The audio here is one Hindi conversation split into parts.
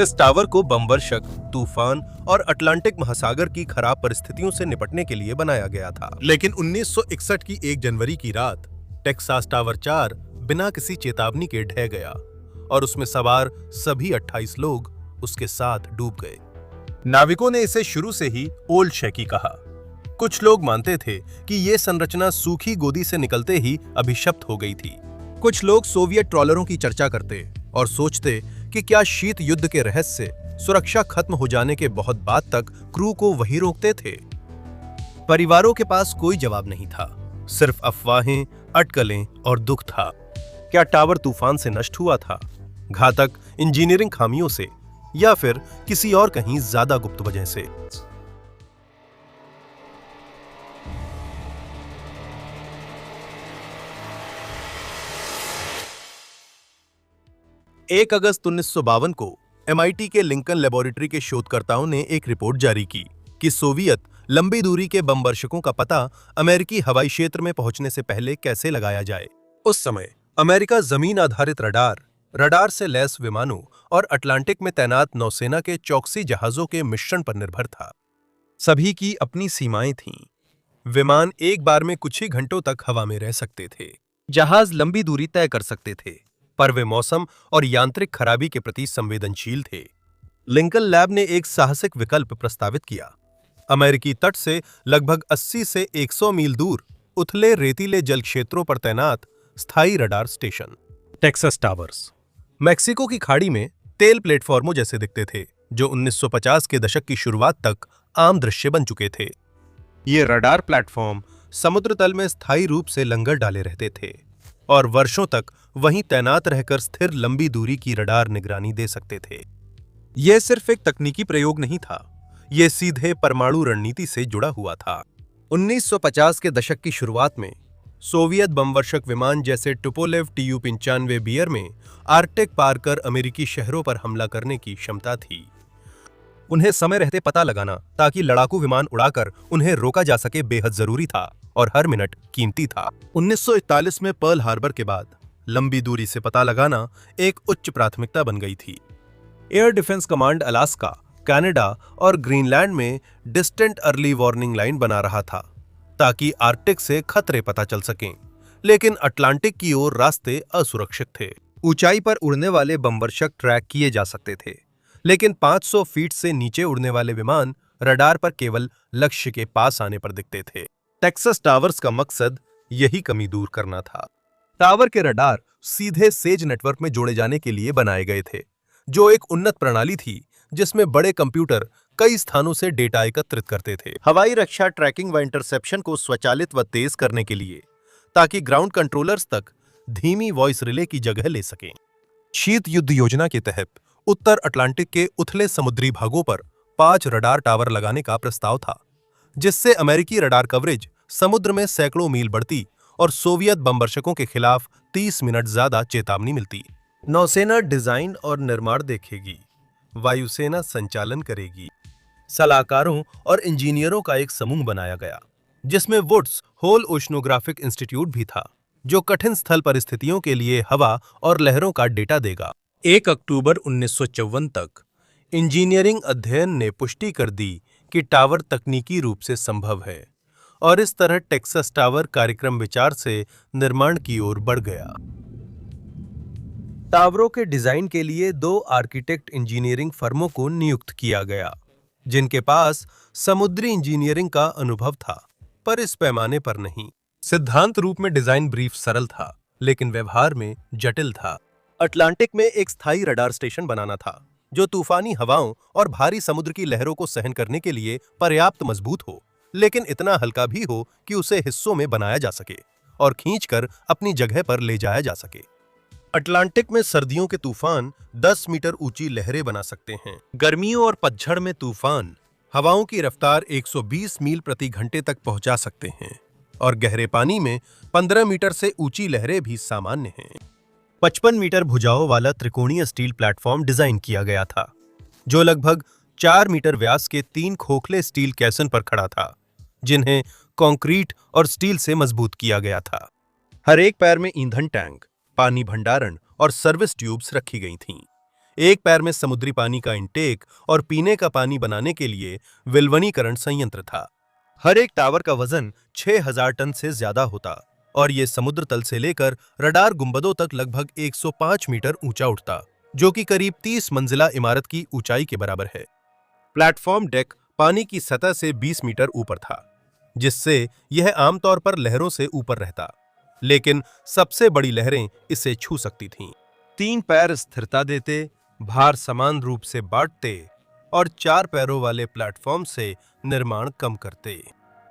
इस टावर को बमवर्षक, तूफान और अटलांटिक महासागर की खराब परिस्थितियों से निपटने के लिए बनाया गया था। लेकिन 1961 की 1 जनवरी की रात टेक्सास टावर 4 बिना किसी चेतावनी के ढह गया और उसमें सवार सभी 28 लोग उसके साथ डूब गए। नाविकों ने इसे शुरू से ही ओल्ड शैकी कहा। कुछ लोग मानते थे कि यह संरचना सूखी गोदी से निकलते ही अभिशप्त हो गई थी। कुछ लोग सोवियत ट्रॉलरों की चर्चा करते और सोचते कि क्या शीत युद्ध के रहस्य से सुरक्षा खत्म हो जाने के बहुत बाद तक क्रू को वही रोकते थे। परिवारों के पास कोई जवाब नहीं था, सिर्फ अफवाहें, अटकलें और दुख था। क्या टावर तूफान से नष्ट हुआ था, घातक इंजीनियरिंग खामियों से, या फिर किसी और कहीं ज्यादा गुप्त वजह से? 1 अगस्त 1952 को MIT के लिंकन लेबोरेटरी के शोधकर्ताओं ने एक रिपोर्ट जारी की कि सोवियत लंबी दूरी के बमवर्षकों का पता अमेरिकी हवाई क्षेत्र में पहुंचने से पहले कैसे लगाया जाए। उस समय अमेरिका जमीन आधारित रडार से लैस विमानों और अटलांटिक में तैनात नौसेना के चौकसी जहाजों के मिश्रण पर निर्भर था। सभी की अपनी सीमाएं थीं। विमान एक बार में कुछ ही घंटों तक हवा में रह सकते थे, जहाज लंबी दूरी तय कर सकते थे, पर वे मौसम और यांत्रिक खराबी के प्रति संवेदनशील थे। लिंकन लैब ने एक साहसिक विकल्प प्रस्तावित किया। अमेरिकी तट से लगभग 80 से 100 मील दूर उथले रेतीले जल क्षेत्रों पर तैनात स्थायी radar station. Texas towers Mexico की खाड़ी में तेल प्लेटफॉर्मों जैसे दिखते थे, जो 1950 के दशक की शुरुआत तक आम दृश्य बन चुके थे। ये रडार प्लेटफॉर्म समुद्र तल में स्थायी रूप से लंगर डाले रहते थे और वर्षों तक वहीं तैनात रहकर स्थिर लंबी दूरी की रडार निगरानी दे सकते थे। यह सिर्फ एक तकनीकी प्रयोग नहीं था, यह सीधे परमाणु रणनीति से जुड़ा हुआ था। 1950 के दशक की शुरुआत में सोवियत बमवर्षक विमान जैसे टुपोलेव Tu-95 बियर में आर्कटिक पार कर अमेरिकी शहरों पर हमला करने की क्षमता थी। उन्हें समय रहते पता लगाना ताकि लड़ाकू विमान उड़ाकर उन्हें रोका जा सके बेहद जरूरी था और हर मिनट कीमती था। 1941 में पर्ल हार्बर के बाद लंबी दूरी से पता लगाना एक उच्च प्राथमिकता बन गई थी। Air defence command Alaska, Canada और ग्रीनलैंड में डिस्टेंट अर्ली वार्निंग लाइन बना रहा था ताकि आर्कटिक से खतरे पता चल सकें, लेकिन अटलांटिक की ओर रास्ते असुरक्षित थे। ऊंचाई पर उड़ने वाले बमवर्षक ट्रैक किए जा सकते थे, लेकिन 500 फीट से नीचे उड़ने वाले विमान रडार पर केवल लक्ष्य के पास आने पर दिखते थे। टेक्सास टावर्स का मकसद यही कमी दूर करना था। टावर के रडार सीधे सेज नेटवर्क में जोड़े जाने के लिए बनाए गए थे, जो एक उन्नत प्रणाली थी जिसमें बड़े कंप्यूटर कई स्थानों से डेटा एकत्रित करते थे। हवाई रक्षा ट्रैकिंग व इंटरसेप्शन को स्वचालित व तेज करने के लिए, ताकि ग्राउंड कंट्रोलर्स तक धीमी वॉइस रिले की जगह ले सकें। शीत युद्ध योजना के तहत उत्तर अटलांटिक के उथले समुद्री भागों पर 5 रडार टावर लगाने का प्रस्ताव था, जिससे अमेरिकी रडार कवरेज समुद्र में सैकड़ों मील बढ़ती और सोवियत बमवर्षकों के खिलाफ 30 मिनट ज्यादा चेतावनी मिलती। नौसेना डिजाइन और निर्माण देखेगी, वायुसेना संचालन करेगी। सलाहकारों और इंजीनियरों का एक समूह बनाया गया, जिसमें वुड्स होल ओशनोग्राफिक इंस्टीट्यूट भी था, जो कठिन स्थल परिस्थितियों के लिए हवा और लहरों का डेटा देगा। 1 अक्टूबर 1954 तक इंजीनियरिंग अध्ययन ने पुष्टि कर दी कि टावर तकनीकी रूप से संभव है, और इस तरह टेक्सास टावर कार्यक्रम विचार से निर्माण की ओर बढ़ गया। टावरों के डिजाइन के लिए 2 आर्किटेक्ट इंजीनियरिंग फर्मों को नियुक्त किया गया, जिनके पास समुद्री इंजीनियरिंग का अनुभव था, पर इस पैमाने पर नहीं। सिद्धांत रूप में डिजाइन ब्रीफ सरल था, लेकिन व्यवहार में जटिल था। अटलांटिक में एक स्थायी रडार स्टेशन बनाना था, जो तूफानी हवाओं और भारी समुद्र की लहरों को सहन करने के लिए पर्याप्त मजबूत हो, लेकिन इतना हल्का भी हो कि उसे हिस्सों में बनाया जा सके और खींचकर अपनी जगह पर ले जाया जा सके। अटलांटिक में सर्दियों के तूफान 10 मीटर ऊंची लहरें बना सकते हैं। गर्मियों और पतझड़ में तूफान हवाओं की रफ्तार 120 मील प्रति घंटे तक पहुंचा सकते हैं, और गहरे पानी में 15 मीटर से ऊंची लहरें भी सामान्य हैं। 55 मीटर भुजाओं वाला त्रिकोणीय स्टील प्लेटफॉर्म डिजाइन किया गया था, जो लगभग 4 मीटर व्यास के 3 खोखले स्टील कैसन पर खड़ा था, जिन्हें कंक्रीट और स्टील से मजबूत किया गया था। हर एक पैर में ईंधन टैंक, पानी भंडारण और सर्विस ट्यूब्स रखी गई थीं। एक पैर में समुद्री पानी का इंटेक और पीने का पानी बनाने के लिए विलवनीकरण संयंत्र था। हर एक टावर का वजन 6000 टन से ज्यादा होता और ये समुद्र तल से लेकर रडार गुंबदों तक लगभग 105 मीटर ऊंचा उठता, जो कि करीब 30 मंजिला इमारत की ऊंचाई के बराबर है। प्लेटफॉर्म डेक पानी की सतह से 20 मीटर ऊपर था, जिससे यह आमतौर पर लहरों से ऊपर रहता, लेकिन सबसे बड़ी लहरें इसे छू सकती थीं। 3 पैर स्थिरता देते, भार समान रूप से बांटते और 4 पैरों वाले प्लेटफॉर्म से निर्माण कम करते।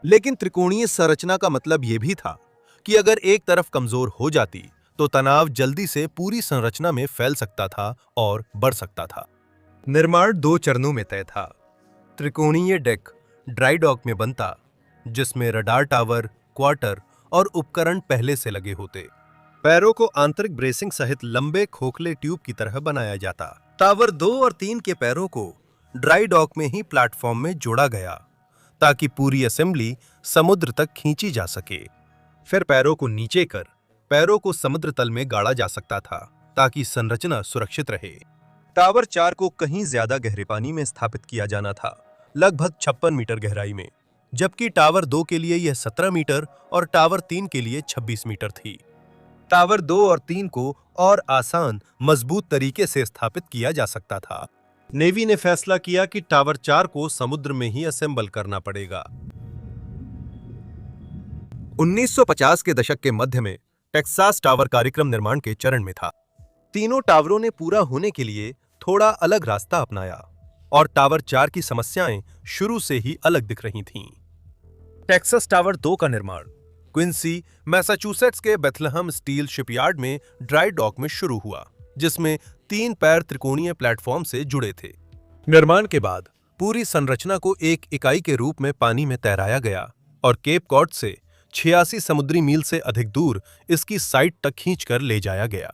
लेकिन त्रिकोणीय संरचना का मतलब यह भी था कि अगर एक तरफ कमजोर हो जाती तो तनाव जल्दी से पूरी संरचना में फैल सकता था और बढ़ सकता था। निर्माण 2 चरणों में तय था। त्रिकोणीय डेक ड्राई डॉक में बनता, जिसमें रडार टावर, क्वार्टर और उपकरण पहले से लगे होते। पैरों को आंतरिक ब्रेसिंग सहित लंबे खोखले ट्यूब की तरह बनाया जाता। टावर 2 और 3 के पैरों को ड्राई डॉक में ही प्लेटफॉर्म में जोड़ा गया, ताकि पूरी असेंबली समुद्र तक खींची जा सके। फिर पैरों को नीचे कर पैरों को समुद्र तल में गाड़ा जा सकता था, ताकि संरचना सुरक्षित रहे। टावर 4 को कहीं ज्यादा गहरे पानी में स्थापित किया जाना था, लगभग 56 मीटर गहराई में, जबकि टावर 2 के लिए यह 17 मीटर और टावर 3 के लिए 26 मीटर थी। टावर 2 और 3 को और आसान, मजबूत तरीके से स्थापित किया जा सकता था। नेवी ने फैसला किया कि टावर 4 को समुद्र में ही असेंबल करना पड़ेगा। 1950 के दशक के मध्य में टेक्सास टावर कार्यक्रम निर्माण के चरण में था। तीनों टावरों ने पूरा होने के लिए थोड़ा अलग रास्ता अपनाया और टावर 4 की समस्याएं शुरू से ही अलग दिख रही थीं। टेक्सास टावर 2 का निर्माण क्विंसी, मैसाचुसेट्स के बेथलेहम स्टील शिपयार्ड में ड्राई डॉक में शुरू हुआ, जिसमें 3 पैर त्रिकोणीय प्लेटफॉर्म से जुड़े थे। निर्माण के बाद पूरी संरचना को एक इकाई के रूप में पानी में तैराया गया और केप कॉड से 86 समुद्री मील से अधिक दूर इसकी साइट तक खींचकर ले जाया गया।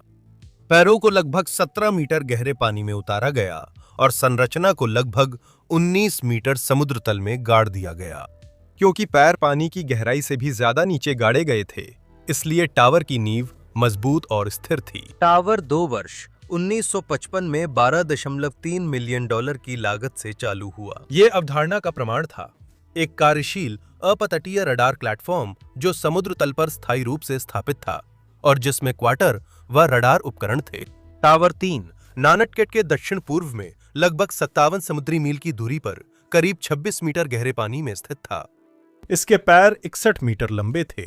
पैरों को लगभग 17 मीटर गहरे पानी में उतारा गया और संरचना को लगभग 19 मीटर समुद्र तल में गाड़ दिया गया। क्योंकि पैर पानी की गहराई से भी ज्यादा नीचे गाड़े गए थे, इसलिए टावर की नींव मजबूत और स्थिर थी। टावर 2 वर्ष 1955 में $12.3 मिलियन की लागत से चालू हुआ। यह अवधारणा का प्रमाण था, एक कार्यशील अपतटीय रडार प्लेटफॉर्म जो समुद्र तल पर स्थायी रूप से स्थापित था और जिसमें क्वार्टर व रडार उपकरण थे। टावर 3 नानटकेट के दक्षिण पूर्व में लगभग 57 समुद्री मील की दूरी पर करीब 26 मीटर गहरे पानी में स्थित था। इसके पैर 61 मीटर लंबे थे,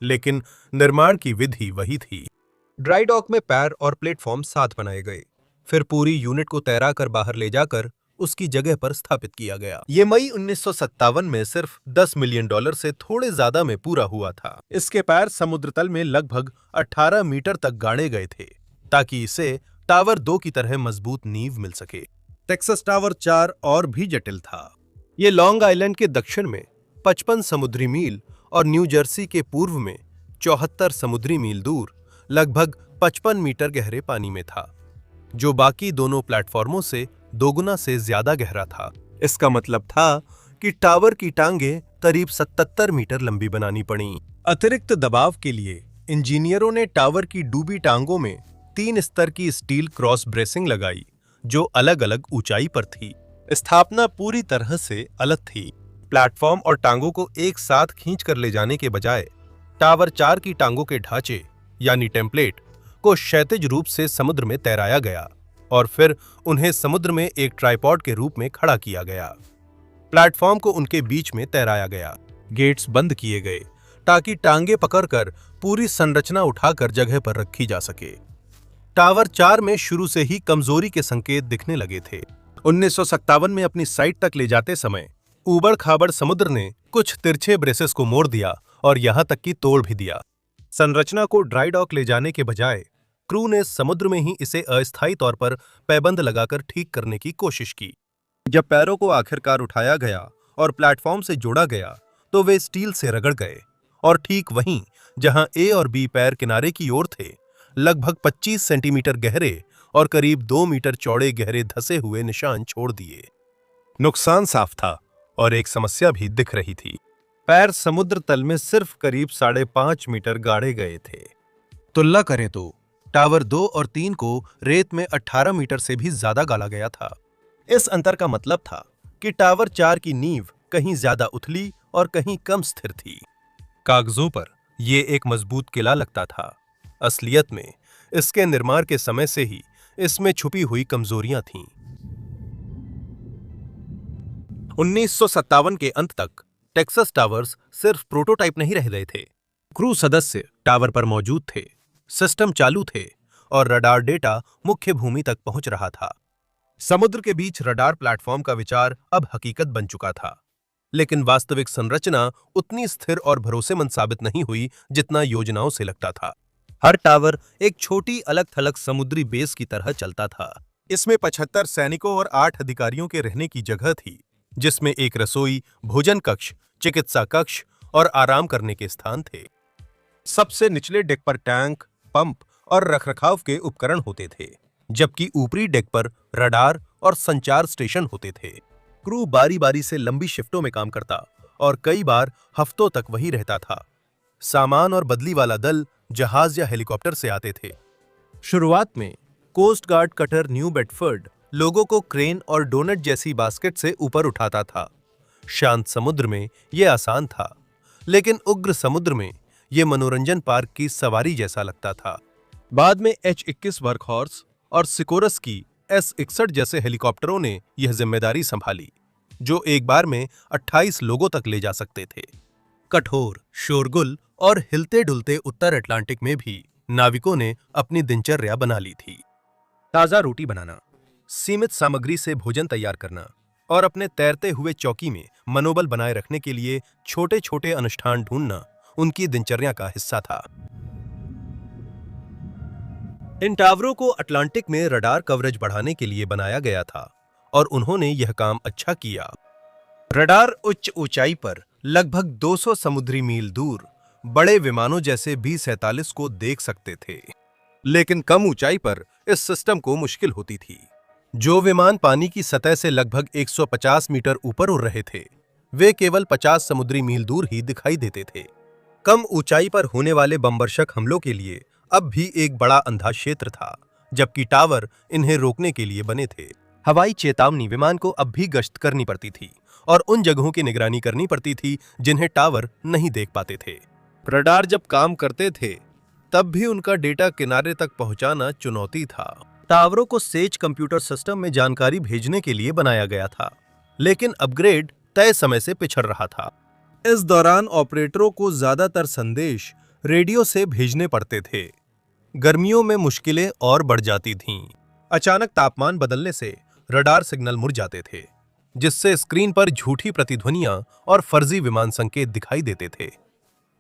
लेकिन निर्माण की विधि वही थी। ड्राई डॉक में पैर और प्लेटफॉर्म साथ बनाए गए, फिर पूरी यूनिट को तैरा कर बाहर ले जाकर उसकी जगह पर स्थापित किया गया। ये मई 1957 में सिर्फ $10 मिलियन से थोड़े ज्यादा में पूरा हुआ था। इसके पैर समुद्र तल में लगभग 18 मीटर तक गाड़े गए थे, ताकि इसे टावर 2 की तरह मजबूत नींव मिल सके। टेक्सास टावर 4 और भी जटिल था। ये लॉन्ग आइलैंड के दक्षिण में 55 समुद्री मील और न्यू जर्सी के पूर्व में 74 समुद्री मील दूर लगभग 55 मीटर गहरे पानी में था, जो बाकी दोनों प्लेटफॉर्मों से दोगुना से ज्यादा गहरा था। इसका मतलब था कि टावर की टांगें करीब 77 मीटर लंबी बनानी पड़ी। अतिरिक्त दबाव के लिए इंजीनियरों ने टावर की डूबी टांगों में 3 स्तर की स्टील क्रॉस ब्रेसिंग लगाई, जो अलग अलग ऊंचाई पर थी। स्थापना पूरी तरह से अलग थी। प्लेटफॉर्म और टांगों को एक साथ खींच कर ले जाने के बजाय टावर 4 की टांगों के ढांचे यानी टेम्पलेट को क्षैतिज रूप से समुद्र में तैराया गया और फिर उन्हें समुद्र में एक ट्राइपॉड के रूप में खड़ा किया गया। प्लेटफॉर्म को उनके बीच में तैराया गया। गेट्स बंद किए गए ताकि टांगे पकड़कर पूरी संरचना उठाकर जगह पर रखी जा सके। टावर 4 में शुरू से ही कमजोरी के संकेत दिखने लगे थे। 1957 में अपनी साइट तक ले जाते समय ऊबड़ खाबड़ समुद्र ने कुछ तिरछे ब्रेसेस को मोड़ दिया और यहां तक कि तोड़ भी दिया। संरचना को ड्राई डॉक ले जाने के बजाय क्रू ने समुद्र में ही इसे अस्थायी तौर पर पैबंद लगाकर ठीक करने की कोशिश की। जब पैरों को आखिरकार उठाया गया और प्लेटफॉर्म से जोड़ा गया तो वे स्टील से रगड़ गए और ठीक वहीं जहां ए और बी पैर किनारे की ओर थे, लगभग 25 सेंटीमीटर गहरे और करीब 2 मीटर चौड़े गहरे धसे हुए निशान छोड़ दिए। नुकसान साफ था और एक समस्या भी दिख रही थी। पैर समुद्र तल में सिर्फ करीब 5.5 मीटर गाड़े गए थे। तुलना करें तो टावर 2 और 3 को रेत में 18 मीटर से भी ज्यादा गाला गया था। इस अंतर का मतलब था कि टावर 4 की नींव कहीं ज्यादा उथली और कहीं कम स्थिर थी। कागजों पर यह एक मजबूत किला लगता था। असलियत में इसके निर्माण के समय से ही इसमें छुपी हुई कमजोरियां थीं। 1957 के अंत तक टेक्सास टावर्स सिर्फ प्रोटोटाइप नहीं रह गए थे। क्रू सदस्य टावर पर मौजूद थे, सिस्टम चालू थे और रडार डेटा मुख्य भूमि तक पहुंच रहा था। समुद्र के बीच रडार प्लेटफॉर्म का विचार अब हकीकत बन चुका था, लेकिन वास्तविक संरचना उतनी स्थिर और भरोसेमंद साबित नहीं हुई जितना योजनाओं से लगता था। हर टावर एक छोटी अलग-थलग समुद्री बेस की तरह चलता था। इसमें 75 सैनिकों और 8 अधिकारियों के रहने की जगह थी, जिसमें एक रसोई, भोजन कक्ष, चिकित्सा कक्ष और आराम करने के स्थान थे। सबसे निचले डेक पर टैंक, पंप और रखरखाव के उपकरण होते थे, जबकि ऊपरी डेक पर रडार और संचार स्टेशन होते थे। क्रू बारी-बारी से लंबी शिफ्टों में काम करता और कई बार हफ्तों तक वहीं रहता था। सामान और बदली वाला दल जहाज या हेलीकॉप्टर से आते थे। शुरुआत में coast guard cutter New Bedford लोगों को क्रेन और डोनट जैसी बास्केट से ऊपर उठाता था। शांत समुद्र में यह आसान था, लेकिन उग्र समुद्र में यह मनोरंजन पार्क की सवारी जैसा लगता था। बाद में H-21 वर्कहॉर्स और सिकोरस की S-61 जैसे हेलीकॉप्टरों ने यह जिम्मेदारी संभाली, जो एक बार में 28 लोगों तक ले जा सकते थे। कठोर, शोरगुल और हिलते-डुलते उत्तर अटलांटिक में भी नाविकों ने अपनी दिनचर्या बना ली थी। ताजा रोटी बनाना, सीमित सामग्री से भोजन तैयार करना और अपने तैरते हुए चौकी में मनोबल बनाए रखने के लिए छोटे-छोटे अनुष्ठान ढूंढना उनकी दिनचर्या का हिस्सा था। इन टावरों को अटलांटिक में रडार कवरेज बढ़ाने के लिए बनाया गया था और उन्होंने यह काम अच्छा किया। रडार उच्च ऊंचाई पर लगभग 200 समुद्री मील दूर बड़े विमानों जैसे B-47 को देख सकते थे, लेकिन कम ऊंचाई पर इस सिस्टम को मुश्किल होती थी। जो विमान पानी की सतह से लगभग 150 मीटर ऊपर उड़ रहे थे, वे केवल 50 समुद्री मील दूर ही दिखाई देते थे। कम ऊंचाई पर होने वाले बमवर्षक हमलों के लिए अब भी एक बड़ा अंधा क्षेत्र था, जबकि टावर इन्हें रोकने के लिए बने थे। हवाई चेतावनी विमान को अब भी गश्त करनी पड़ती थी और उन जगहों की निगरानी करनी पड़ती थी जिन्हें टावर नहीं देख पाते थे। रडार जब काम करते थे, तब भी उनका डेटा किनारे तक पहुंचाना चुनौती था। टावरों को सेज कंप्यूटर सिस्टम में जानकारी भेजने के लिए बनाया गया था, लेकिन अपग्रेड तय समय से पिछड़ रहा था। इस दौरान ऑपरेटरों को ज्यादातर संदेश रेडियो से भेजने पड़ते थे। गर्मियों में मुश्किलें और बढ़ जाती थीं। अचानक तापमान बदलने से रडार सिग्नल मुड़ जाते थे, जिससे स्क्रीन पर झूठी प्रतिध्वनियां और फर्जी विमान संकेत दिखाई देते थे।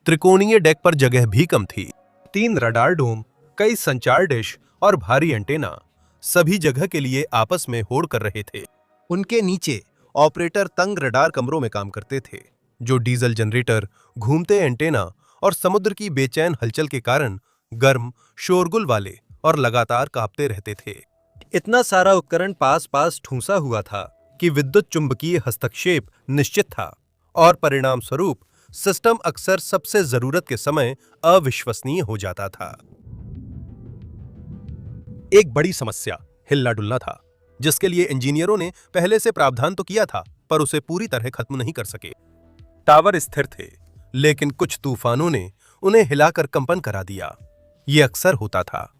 त्रिकोणीय डेक पर जगह भी कम थी। 3 रडार डोम, कई संचार डिश और भारी एंटेना सभी जगह के लिए आपस में होड़ कर रहे थे। उनके नीचे ऑपरेटर तंग रडार कमरों में काम करते थे, जो डीजल जनरेटर, घूमते एंटेना और समुद्र की बेचैन हलचल के कारण गर्म, शोरगुल वाले और लगातार कांपते रहते थे। इतना सारा उपकरण पास-पास ठूंसा हुआ था कि विद्युत चुंबकीय हस्तक्षेप निश्चित था और परिणाम स्वरूप सिस्टम अक्सर सबसे जरूरत के समय अविश्वसनीय हो जाता था। एक बड़ी समस्या हिलना डुलना था, जिसके लिए इंजीनियरों ने पहले से प्रावधान तो किया था, पर उसे पूरी तरह खत्म नहीं कर सके। टावर स्थिर थे, लेकिन कुछ तूफानों ने उन्हें हिलाकर कंपन करा दिया। ये अक्सर होता था,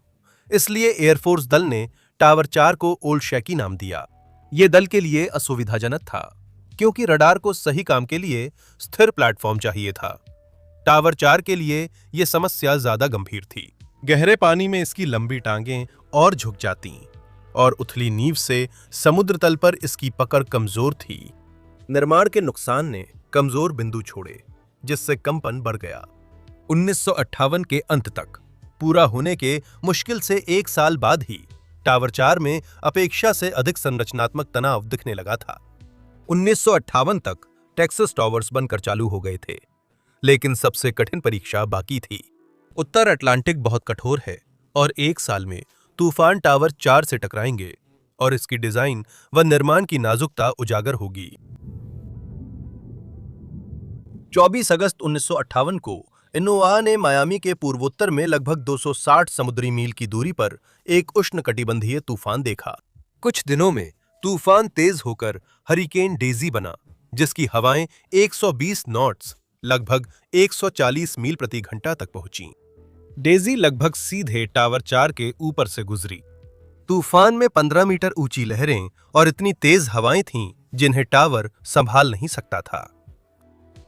इसलिए एयरफोर्स दल ने टावर 4 को ओल्ड शैकी नाम दिया। यह दल के लिए असुविधाजनक था, क्योंकि रडार को सही काम के लिए स्थिर प्लेटफॉर्म चाहिए था। टावर 4 के लिए यह समस्या ज्यादा गंभीर थी। गहरे पानी में इसकी लंबी टांगें और झुक जातीं और उथली नींव से समुद्र तल पर इसकी पकड़ कमजोर थी। निर्माण के नुकसान ने कमजोर बिंदु छोड़े, जिससे कंपन बढ़ गया। 1958 के अंत तक पूरा होने के मुश्किल से 1 साल बाद ही टावर 4 में अपेक्षा से अधिक संरचनात्मक तनाव दिखने लगा था। 1958 तक टेक्सास टावर्स बनकर चालू हो गए थे, लेकिन सबसे कठिन परीक्षा बाकी थी। उत्तर अटलांटिक बहुत कठोर है और 1 साल में तूफान टावर 4 से टकराएंगे और इसकी डिजाइन व निर्माण की नाजुकता उजागर होगी। 24 अगस्त 1958 को इनोवा ने मायामी के पूर्वोत्तर में लगभग 260 समुद्री मील की दूरी पर एक उष्णकटिबंधीय तूफान देखा। कुछ दिनों में तूफान तेज होकर हरिकेन डेजी बना, जिसकी हवाएं 120 नॉट्स लगभग 140 मील प्रति घंटा तक पहुंची। डेजी लगभग सीधे टावर 4 के ऊपर से गुजरी। तूफान में 15 मीटर ऊंची लहरें और इतनी तेज हवाएं थीं जिन्हें टावर संभाल नहीं सकता था।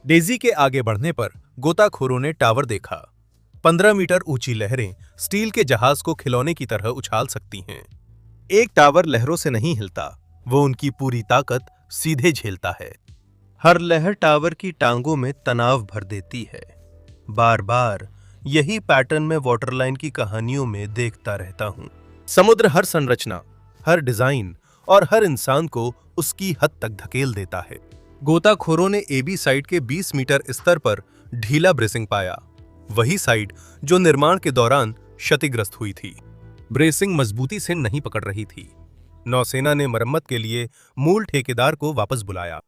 डेजी के आगे बढ़ने पर गोताखोरों ने टावर देखा। 15 मीटर ऊंची लहरें स्टील के जहाज को खिलौने की तरह उछाल सकती हैं। एक टावर लहरों से नहीं हिलता, वो उनकी पूरी ताकत सीधे झेलता है। हर लहर टावर की टांगों में तनाव भर देती है। बार बार यही पैटर्न मैं वाटरलाइन की कहानियों में देखता रहता हूं। समुद्र हर संरचना, हर डिजाइन और हर इंसान को उसकी हद तक धकेल देता है। गोताखोरों ने एबी साइड के 20 मीटर स्तर पर ढीला ब्रेसिंग पाया, वही साइड जो निर्माण के दौरान क्षतिग्रस्त हुई थी। ब्रेसिंग मजबूती से नहीं पकड़ रही थी। नौसेना ने मरम्मत के लिए मूल ठेकेदार को वापस बुलाया।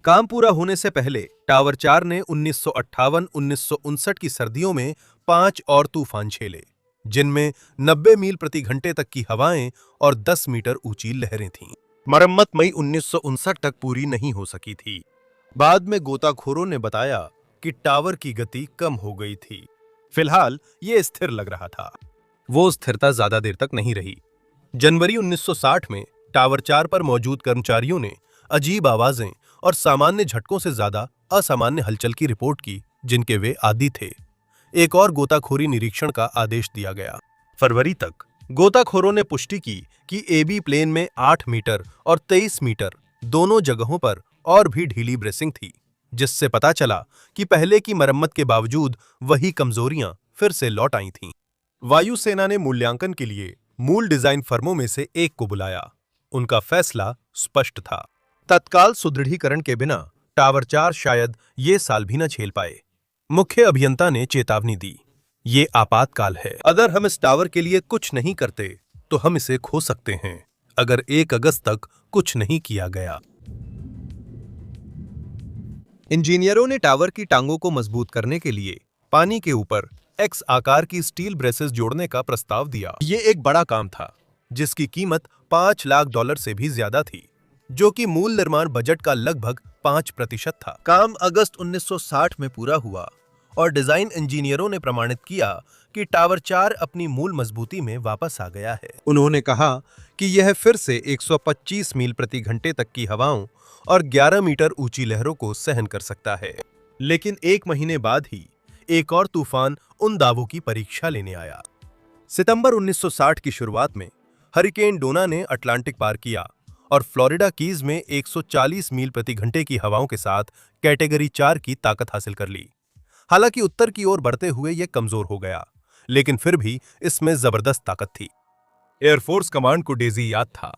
काम पूरा होने से पहले टावर 4 ने 1958-1959 की सर्दियों में 5 और तूफान झेले, जिनमें 90 मील प्रति घंटे तक की हवाएं और 10 मीटर ऊंची लहरें थीं। मरम्मत मई 1959 तक पूरी नहीं हो सकी थी। बाद में गोताखोरों ने बताया कि टावर की गति कम हो गई थी। फिलहाल ये स्थिर लग रहा था। वो स्थिरता ज्यादा देर तक नहीं रही। जनवरी 1960 में टावर 4 पर मौजूद कर्मचारियों ने अजीब आवाजें और सामान्य झटकों से ज्यादा असामान्य हलचल की रिपोर्ट की, जिनके वे आदी थे। एक और गोताखोरी निरीक्षण का आदेश दिया गया। फरवरी तक गोताखोरों ने पुष्टि की कि एबी प्लेन में 8 मीटर और 23 मीटर दोनों जगहों पर और भी ढीली ब्रेसिंग थी, जिससे पता चला कि पहले की मरम्मत के बावजूद वही कमजोरियां फिर से लौट आई थीं। वायुसेना ने मूल्यांकन के लिए मूल डिजाइन फर्मों में से एक को बुलाया। उनका फैसला स्पष्ट था। तत्काल सुदृढ़ीकरण के बिना टावर 4 शायद ये साल भी न झेल पाए। मुख्य अभियंता ने चेतावनी दी, ये आपातकाल है। अगर हम इस टावर के लिए कुछ नहीं करते तो हम इसे खो सकते हैं, अगर 1 अगस्त तक कुछ नहीं किया गया। इंजीनियरों ने टावर की टांगों को मजबूत करने के लिए पानी के ऊपर एक्स आकार की स्टील ब्रेसेस जोड़ने का प्रस्ताव दिया। ये एक बड़ा काम था, जिसकी कीमत $5 लाख से भी ज्यादा थी, जो कि मूल निर्माण बजट का लगभग 5% था। काम अगस्त 1960 में पूरा हुआ और डिजाइन इंजीनियरों ने प्रमाणित किया कि टावर 4 अपनी मूल मजबूती में वापस आ गया है। उन्होंने कहा कि यह फिर से 125 मील प्रति घंटे तक की हवाओं और 11 मीटर ऊंची लहरों को सहन कर सकता है। लेकिन 1 महीने बाद ही एक और तूफान उन दावों की परीक्षा लेने आया। सितंबर 1960 की शुरुआत में हरिकेन डोना ने अटलांटिक पार किया और फ्लोरिडा कीज में 140 मील प्रति घंटे की हवाओं के साथ कैटेगरी 4 की ताकत हासिल कर ली। हालांकि उत्तर की ओर बढ़ते हुए यह कमजोर हो गया, लेकिन फिर भी इसमें जबरदस्त ताकत थी। एयरफोर्स कमांड को डेजी याद था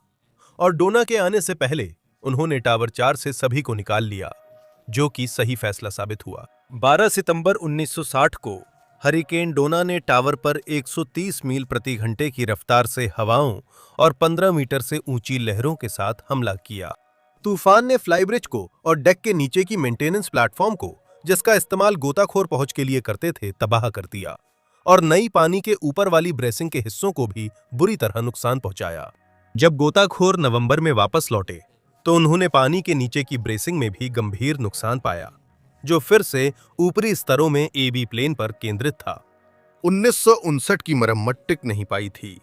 और डोना के आने से पहले उन्होंने टावर 4 से सभी को निकाल लिया, जो कि सही फैसला साबित हुआ। 12 सितंबर 1960 को हरिकेन डोना ने टावर पर 130 मील प्रति घंटे की रफ्तार से हवाओं और 15 मीटर से ऊंची लहरों के साथ हमला किया। तूफान ने फ्लाईब्रिज को और डेक के नीचे की मेंटेनेंस प्लेटफॉर्म को, जिसका इस्तेमाल गोताखोर पहुंच के लिए करते थे, तबाह कर दिया और नई पानी के ऊपर वाली ब्रेसिंग के हिस्सों को भी बुरी तरह नुकसान पहुंचाया। जब गोताखोर नवंबर में वापस लौटे तो उन्होंने पानी के नीचे की ब्रेसिंग में भी गंभीर नुकसान पाया, जो फिर से ऊपरी स्तरों में एबी प्लेन पर केंद्रित था। 1959 की मरम्मत टिक नहीं पाई थी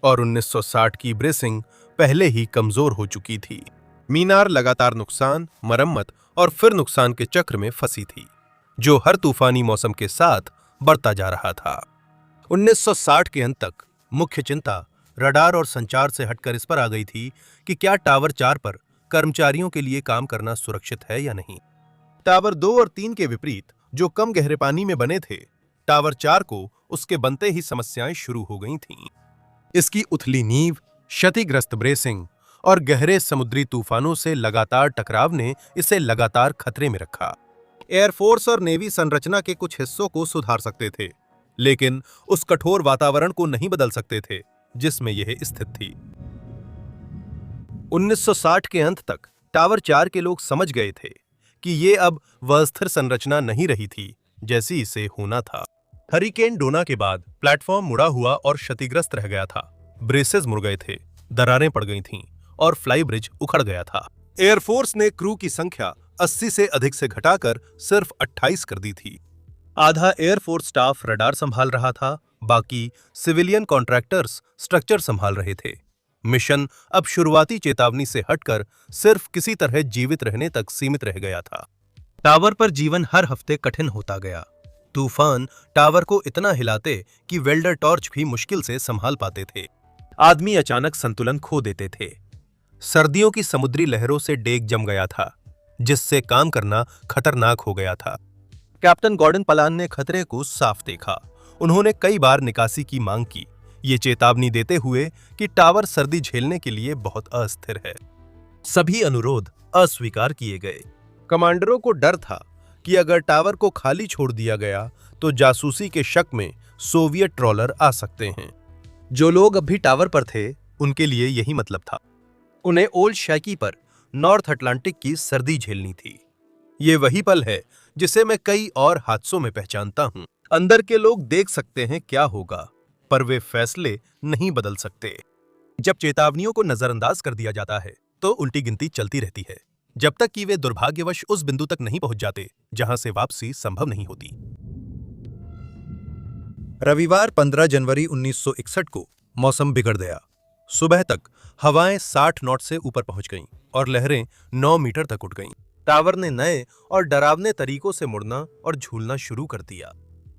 और 1960 की ब्रेसिंग पहले ही कमजोर हो चुकी थी। मीनार लगातार नुकसान, मरम्मत और फिर नुकसान के चक्र में फंसी थी, जो हर तूफानी मौसम के साथ बढ़ता जा रहा था। 1960 के अंत तक मुख्य चिंता रडार और संचार से हटकर इस पर आ गई थी कि क्या टावर 4 पर कर्मचारियों के लिए काम करना सुरक्षित है या नहीं। टावर 2 और 3 के विपरीत, जो कम गहरे पानी में बने थे, टावर 4 को उसके बनते ही समस्याएं शुरू हो गई थीं। इसकी उथली नींव, क्षतिग्रस्त ब्रेसिंग और गहरे समुद्री तूफानों से लगातार टकराव ने इसे लगातार खतरे में रखा। एयरफोर्स और नेवी संरचना के कुछ हिस्सों को सुधार सकते थे, लेकिन उस कठोर वातावरण को नहीं बदल सकते थे जिसमें यह स्थित थी। 1960 के अंत तक टावर 4 के लोग समझ गए थे कि ये अब वह स्थिर संरचना नहीं रही थी जैसी इसे होना था। हरिकेन डोना के बाद प्लेटफॉर्म मुड़ा हुआ और क्षतिग्रस्त रह गया था। ब्रेसेस मुड़ गए थे, दरारें पड़ गई थीं और फ्लाई ब्रिज उखड़ गया था। एयरफोर्स ने क्रू की संख्या 80 से अधिक से घटाकर सिर्फ 28 कर दी थी। आधा एयरफोर्स स्टाफ रडार संभाल रहा था, बाकी सिविलियन कॉन्ट्रैक्टर्स स्ट्रक्चर संभाल रहे थे। मिशन अब शुरुआती चेतावनी से हटकर सिर्फ किसी तरह जीवित रहने तक सीमित रह गया था। टावर पर जीवन हर हफ्ते कठिन होता गया। तूफान टावर को इतना हिलाते कि वेल्डर टॉर्च भी मुश्किल से संभाल पाते थे। आदमी अचानक संतुलन खो देते थे। सर्दियों की समुद्री लहरों से डेक जम गया था, जिससे काम करना खतरनाक हो गया था। कैप्टन गॉर्डन पलान ने खतरे को साफ देखा। उन्होंने कई बार निकासी की मांग की, ये चेतावनी देते हुए कि टावर सर्दी झेलने के लिए बहुत अस्थिर है। सभी अनुरोध अस्वीकार किए गए। कमांडरों को डर था कि अगर टावर को खाली छोड़ दिया गया तो जासूसी के शक में सोवियत ट्रॉलर आ सकते हैं। जो लोग अब भी टावर पर थे, उनके लिए यही मतलब था। उन्हें ओल्ड शैकी पर नॉर्थ अटलांटिक की सर्दी झेलनी थी। ये वही पल है जिसे मैं कई और हादसों में पहचानता हूं। अंदर के लोग देख सकते हैं क्या होगा, पर वे फैसले नहीं बदल सकते। जब चेतावनियों को नजरअंदाज कर दिया जाता है तो उल्टी गिनती चलती रहती है, जब तक कि वे दुर्भाग्यवश उस बिंदु तक नहीं पहुंच जाते जहां से वापसी संभव नहीं होती। रविवार 15 जनवरी 1961 को मौसम बिगड़ गया। सुबह तक हवाएं 60 नॉट से ऊपर पहुंच गईं और लहरें 9 मीटर तक उठ गईं। टावर ने नए और डरावने तरीकों से मुड़ना और झूलना शुरू कर दिया।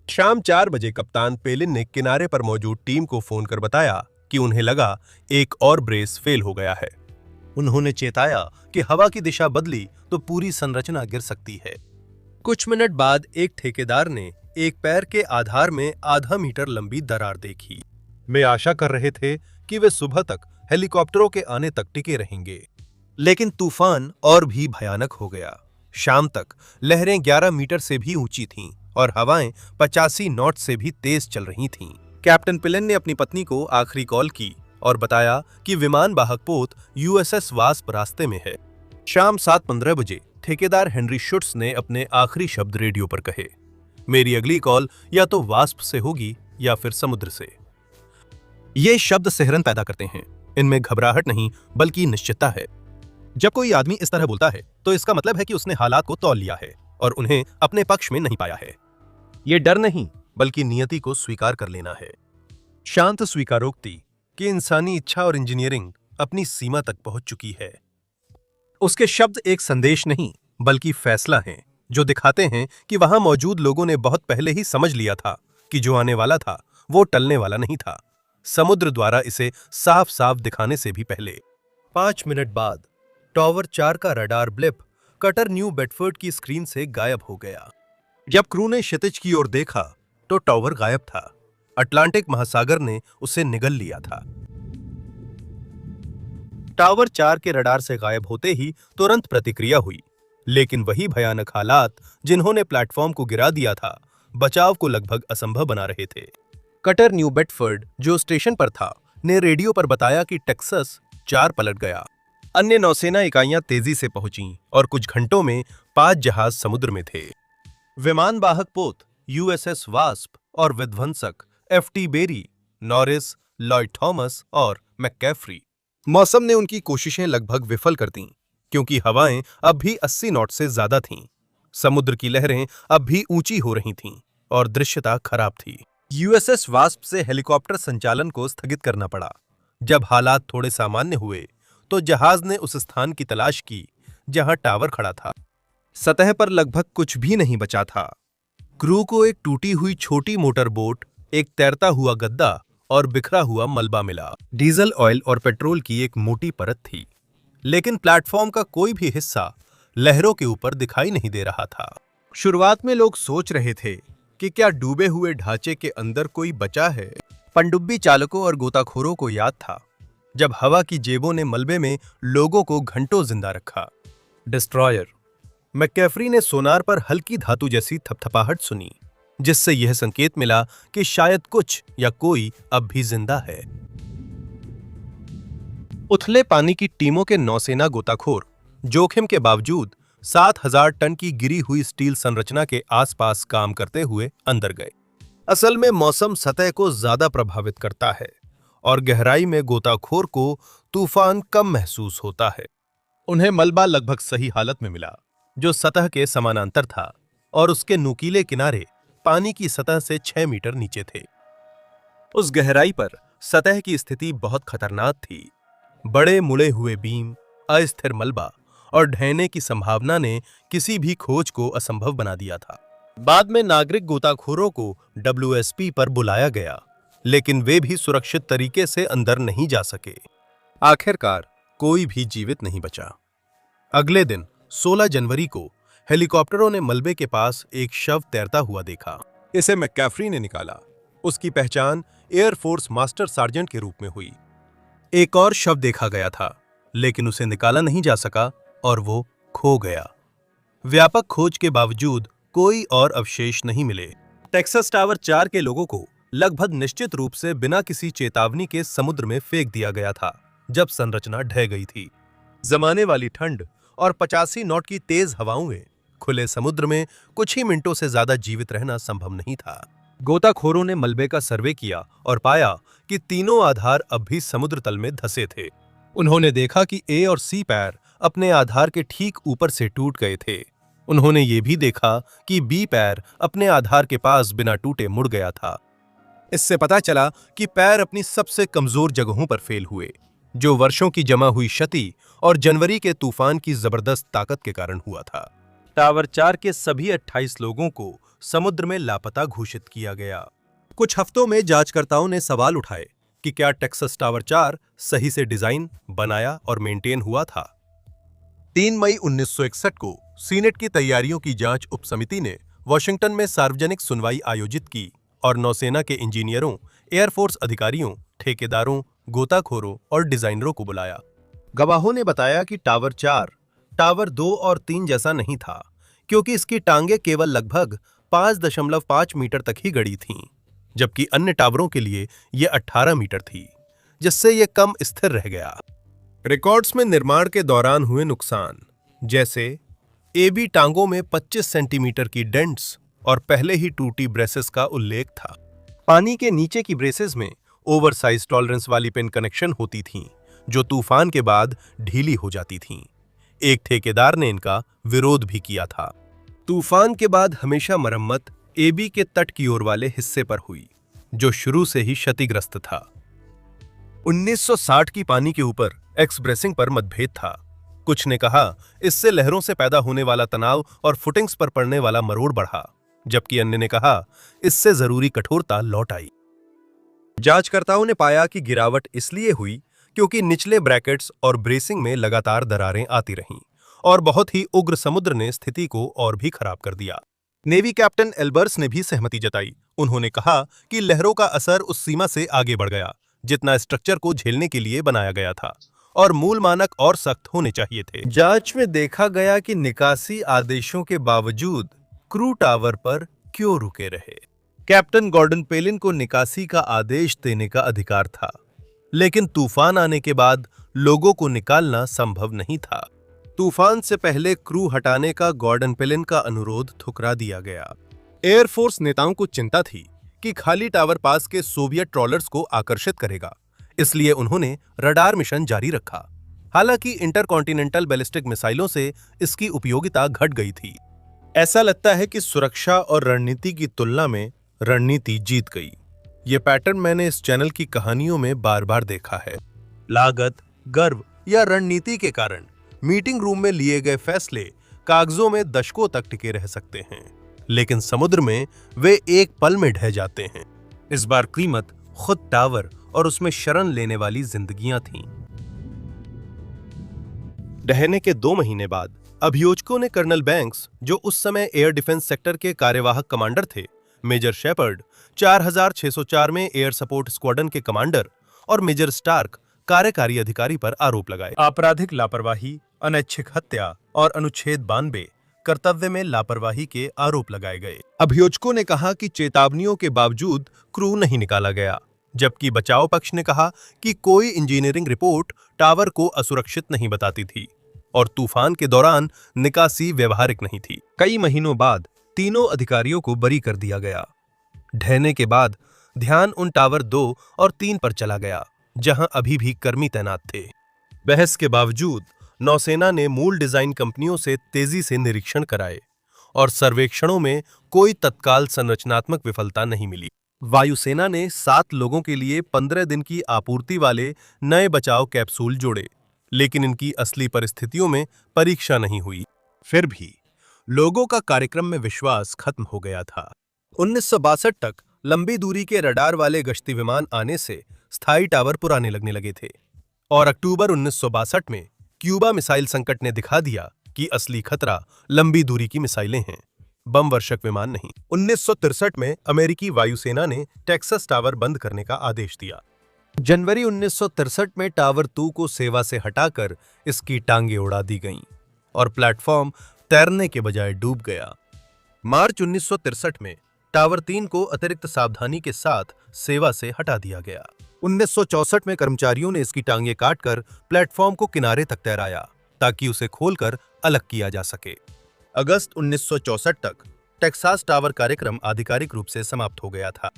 शाम 4 बजे कप्तान पेलिन ने किनारे पर मौजूद टीम को फोन कर बताया कि उन्हें लगा एक और ब्रेस फेल हो गया है। उन्होंने चेताया कि हवा की दिशा बदली तो पूरी संरचना गिर सकती है। कुछ मिनट बाद एक ठेकेदार ने एक पैर के आधार में आधा मीटर लंबी दरार देखी। वे आशा कर रहे थे कि वे सुबह तक हेलीकॉप्टरों के आने तक टिके रहेंगे, लेकिन तूफान और भी भयानक हो गया। शाम तक लहरें 11 मीटर से भी ऊंची थीं और हवाएं 85 नॉट से भी तेज चल रही थीं। कैप्टन पिलन ने अपनी पत्नी को आखिरी कॉल की और बताया कि विमान वाहक पोत यूएसएस वास्प रास्ते में है। शाम 7:15 बजे ठेकेदार हेनरी शुट्स ने अपने आखिरी शब्द रेडियो पर कहे, मेरी अगली कॉल या तो वास्प से होगी या फिर समुद्र से। ये शब्द सिहरन पैदा करते हैं। इनमें घबराहट नहीं बल्कि निश्चितता है। जब कोई आदमी इस तरह बोलता है तो इसका मतलब है कि उसने हालात को तौल लिया है और उन्हें अपने पक्ष में नहीं पाया है। ये डर नहीं बल्कि नियति को स्वीकार कर लेना है। शांत स्वीकारोक्ति कि इंसानी इच्छा और इंजीनियरिंग अपनी सीमा तक पहुंच चुकी है। उसके शब्द एक संदेश नहीं बल्कि फैसला हैं, जो दिखाते हैं कि वहां मौजूद लोगों ने बहुत पहले ही समझ लिया था कि जो आने वाला था वो टलने वाला नहीं था। समुद्र द्वारा इसे साफ साफ दिखाने से भी पहले। 5 मिनट बाद टावर 4 का radar blip cutter New Bedford की स्क्रीन से गायब हो गया। जब क्रू ने क्षितिज की ओर देखा तो टावर गायब था। अटलांटिक महासागर ने उसे निगल लिया था। टावर 4 के रडार से गायब होते ही तुरंत प्रतिक्रिया हुई, लेकिन वही भयानक हालात जिन्होंने प्लेटफॉर्म को गिरा दिया था, बचाव को लगभग असंभव बना रहे थे। कटर न्यू बेडफोर्ड, जो स्टेशन पर था, ने रेडियो पर बताया कि टेक्सास 4 पलट गया। अन्य नौसेना इकाइयां तेजी से पहुंचीं और कुछ घंटों में 5 जहाज समुद्र में थे। विमान वाहक पोत यूएसएस वास्प और विध्वंसक FT Berry, Norris, Lloyd Thomas और मैककैफरी। मौसम ने उनकी कोशिशें लगभग विफल कर दीं, क्योंकि हवाएं अब भी 80 नॉट से ज्यादा थीं। समुद्र की लहरें अब भी ऊंची हो रही थीं और दृश्यता खराब थी। यूएसएस वास्प से हेलीकॉप्टर संचालन को स्थगित करना पड़ा। जब हालात थोड़े सामान्य हुए तो जहाज ने उस स्थान की तलाश की जहां टावर खड़ा था। सतह पर लगभग कुछ भी नहीं बचा था। क्रू को एक टूटी हुई छोटी मोटर बोट, एक तैरता हुआ गद्दा और बिखरा हुआ मलबा मिला। डीजल ऑयल और पेट्रोल की एक मोटी परत थी, लेकिन प्लेटफॉर्म का कोई भी हिस्सा लहरों के ऊपर दिखाई नहीं दे रहा था। शुरुआत में लोग सोच रहे थे कि क्या डूबे हुए ढांचे के अंदर कोई बचा है। पनडुब्बी चालकों और गोताखोरों को याद था जब हवा की जेबों ने मलबे में लोगों को घंटों जिंदा रखा। डिस्ट्रॉयर मैककैफरी ने सोनार पर हल्की धातु जैसी थपथपाहट सुनी, जिससे यह संकेत मिला कि शायद कुछ या कोई अब भी जिंदा है। उथले पानी की टीमों के नौसेना गोताखोर जोखिम के बावजूद 7,000 टन की गिरी हुई स्टील संरचना के आसपास काम करते हुए अंदर गए। असल में मौसम सतह को ज्यादा प्रभावित करता है और गहराई में गोताखोर को तूफान कम महसूस होता है। उन्हें मलबा लगभग सही हालत में मिला, जो सतह के समानांतर था और उसके नुकीले किनारे पानी की सतह से 6 मीटर नीचे थे। उस गहराई पर सतह की स्थिति बहुत खतरनाक थी। बड़े मुड़े हुए बीम, अस्थिर मलबा और ढहने की संभावना ने किसी भी खोज को असंभव बना दिया था। बाद में नागरिक गोताखोरों को WSP पर बुलाया गया, लेकिन वे भी सुरक्षित तरीके से अंदर नहीं जा सके। आखिरकार कोई भी जीवित नहीं बचा। अगले दिन 16 जनवरी को हेलीकॉप्टरों ने मलबे के पास एक शव तैरता हुआ देखा। इसे मैककाफरी ने निकाला। उसकी पहचान एयरफोर्स मास्टर सार्जेंट के रूप में हुई। एक और शव देखा गया था, लेकिन उसे निकाला नहीं जा सका और वो खो गया। व्यापक खोज के बावजूद कोई और अवशेष नहीं मिले। टेक्सास टावर 4 के लोगों को लगभग निश्चित रूप से बिना किसी चेतावनी के समुद्र में फेंक दिया गया था जब संरचना ढह गई थी। जमाने वाली ठंड और 85 नॉट की तेज हवाओं में खुले समुद्र में कुछ ही मिनटों से ज्यादा जीवित रहना संभव नहीं था। गोताखोरों ने मलबे का सर्वे किया और पाया कि तीनों आधार अब भी समुद्र तल में धंसे थे। उन्होंने देखा कि ए और सी पैर अपने आधार के ठीक ऊपर से टूट गए थे। उन्होंने ये भी देखा कि बी पैर अपने आधार के पास बिना टूटे मुड़ गया था। इससे पता चला कि पैर अपनी सबसे कमजोर जगहों पर फेल हुए, जो वर्षों की जमा हुई क्षति और जनवरी के तूफान की जबरदस्त ताकत के कारण हुआ था। टावर 4 के सभी 28 लोगों को समुद्र में लापता घोषित किया गया। कुछ हफ्तों में जांचकर्ताओं ने सवाल उठाए कि क्या टेक्सास टावर 4 सही से डिजाइन, बनाया और मेंटेन हुआ था। 3 मई 1961 को सीनेट की तैयारियों की जांच उपसमिति ने वॉशिंगटन में सार्वजनिक सुनवाई आयोजित की और नौसेना के इंजीनियरों, एयरफोर्स अधिकारियों, ठेकेदारों, गोताखोरों और डिजाइनरों को बुलाया। गवाहों ने बताया कि टावर 4 टावर 2 और 3 जैसा नहीं था, क्योंकि इसकी टांगें केवल लगभग 5.5 मीटर तक ही गड़ी थीं, जबकि अन्य टावरों के लिए यह 18 मीटर थी, जिससे यह कम स्थिर रह गया। रिकॉर्ड्स में निर्माण के दौरान हुए नुकसान, जैसे एबी टांगों में 25 सेंटीमीटर की डेंट्स और पहले ही टूटी ब्रेसेस का उल्लेख था। पानी के नीचे की ब्रेसेस में ओवरसाइज टॉलरेंस वाली पिन कनेक्शन होती थीं, जो तूफान के बाद ढीली हो जाती थीं। एक ठेकेदार ने इनका विरोध भी किया था। तूफान के बाद हमेशा मरम्मत एबी के तट की ओर वाले हिस्से पर हुई, जो शुरू से ही क्षतिग्रस्त था। 1960 की पानी के ऊपर एक्सब्रेसिंग पर मतभेद था। कुछ ने कहा इससे लहरों से पैदा होने वाला तनाव और फुटिंग्स पर पड़ने वाला मरोड़ बढ़ा, जबकि अन्य ने कहा इससे जरूरी कठोरता लौट आई। जांचकर्ताओं ने पाया कि गिरावट इसलिए हुई क्योंकि निचले ब्रैकेट्स और ब्रेसिंग में लगातार दरारें आती रहीं और बहुत ही उग्र समुद्र ने स्थिति को और भी खराब कर दिया। नेवी कैप्टन एल्बर्स ने भी सहमति जताई। उन्होंने कहा कि लहरों का असर उस सीमा से आगे बढ़ गया जितना स्ट्रक्चर को झेलने के लिए बनाया गया था, और मूल मानक और सख्त होने चाहिए थे। जांच में देखा गया कि निकासी आदेशों के बावजूद क्रू टावर पर क्यों रुके रहे। कैप्टन गॉर्डन पेलिन को निकासी का आदेश देने का अधिकार था, लेकिन तूफान आने के बाद लोगों को निकालना संभव नहीं था। तूफान से पहले क्रू हटाने का गॉर्डन पेलिन का अनुरोध ठुकरा दिया गया। एयरफोर्स नेताओं को चिंता थी कि खाली टावर पास के सोवियत ट्रॉलर्स को आकर्षित करेगा, इसलिए उन्होंने रडार मिशन जारी रखा। हालांकि इंटरकॉन्टिनेंटल बैलिस्टिक मिसाइलों से इसकी उपयोगिता घट गई थी। ऐसा लगता है कि सुरक्षा और रणनीति की तुलना में रणनीति जीत गई। ये पैटर्न मैंने इस चैनल की कहानियों में बार बार देखा है। लागत, गर्व या रणनीति के कारण मीटिंग रूम में लिए गए फैसले कागजों में दशकों तक टिके रह सकते हैं, लेकिन समुद्र में वे एक पल में ढह जाते हैं। इस बार कीमत खुद टावर और उसमें शरण लेने वाली जिंदगियां थीं। ढहने के 2 महीने बाद अभियोजकों ने कर्नल बैंक्स, जो उस समय एयर डिफेंस सेक्टर के कार्यवाहक कमांडर थे, मेजर शेपर्ड 4604 में एयर सपोर्ट स्क्वाड्रन के कमांडर और मेजर स्टार्क कार्यकारी अधिकारी पर आरोप लगाए। आपराधिक लापरवाही, अनैच्छिक हत्या और अनुच्छेद 92 कर्तव्य में लापरवाही के आरोप लगाए गए। अभियोजकों ने कहा कि चेतावनियों के बावजूद क्रू नहीं निकाला गया, जबकि बचाव पक्ष ने कहा कि कोई इंजीनियरिंग रिपोर्ट टावर को असुरक्षित नहीं बताती थी। और तूफान के दौरान निकासी व्यवहारिक नहीं थी। कई महीनों बाद तीनों अधिकारियों को बरी कर दिया गया। ढहने के बाद ध्यान उन टावर 2 और 3 पर चला गया, जहां अभी भी कर्मी तैनात थे। बहस के बावजूद नौसेना ने मूल डिजाइन कंपनियों से तेजी से निरीक्षण कराए और सर्वेक्षणों में कोई तत्काल संरचनात्मक विफलता नहीं मिली। वायुसेना ने 7 लोगों के लिए 15 दिन की आपूर्ति वाले नए बचाव कैप्सूल जोड़े, लेकिन इनकी असली परिस्थितियों में परीक्षा नहीं हुई। फिर भी लोगों का कार्यक्रम में विश्वास खत्म हो गया था। 1962 तक लंबी दूरी के रडार वाले गश्ती विमान आने से स्थायी टावर पुराने लगने लगे थे और अक्टूबर 1962 में क्यूबा मिसाइल संकट ने दिखा दिया कि असली खतरा लंबी दूरी की मिसाइलें हैं, बम वर्षक विमान नहीं। 1963 में अमेरिकी वायुसेना ने टेक्सास टावर बंद करने का आदेश दिया। जनवरी 1963 में टावर 2 को सेवा से हटाकर इसकी टांगें उड़ा दी गईं और प्लेटफॉर्म तैरने के बजाय डूब गया। मार्च 1963 में टावर 3 को अतिरिक्त सावधानी के साथ सेवा से हटा दिया गया। 1964 में कर्मचारियों ने इसकी टांगें काटकर प्लेटफॉर्म को किनारे तक तैराया ताकि उसे खोलकर अलग किया जा सके। अगस्त 1964 तक टेक्सास टावर कार्यक्रम आधिकारिक रूप से समाप्त हो गया था।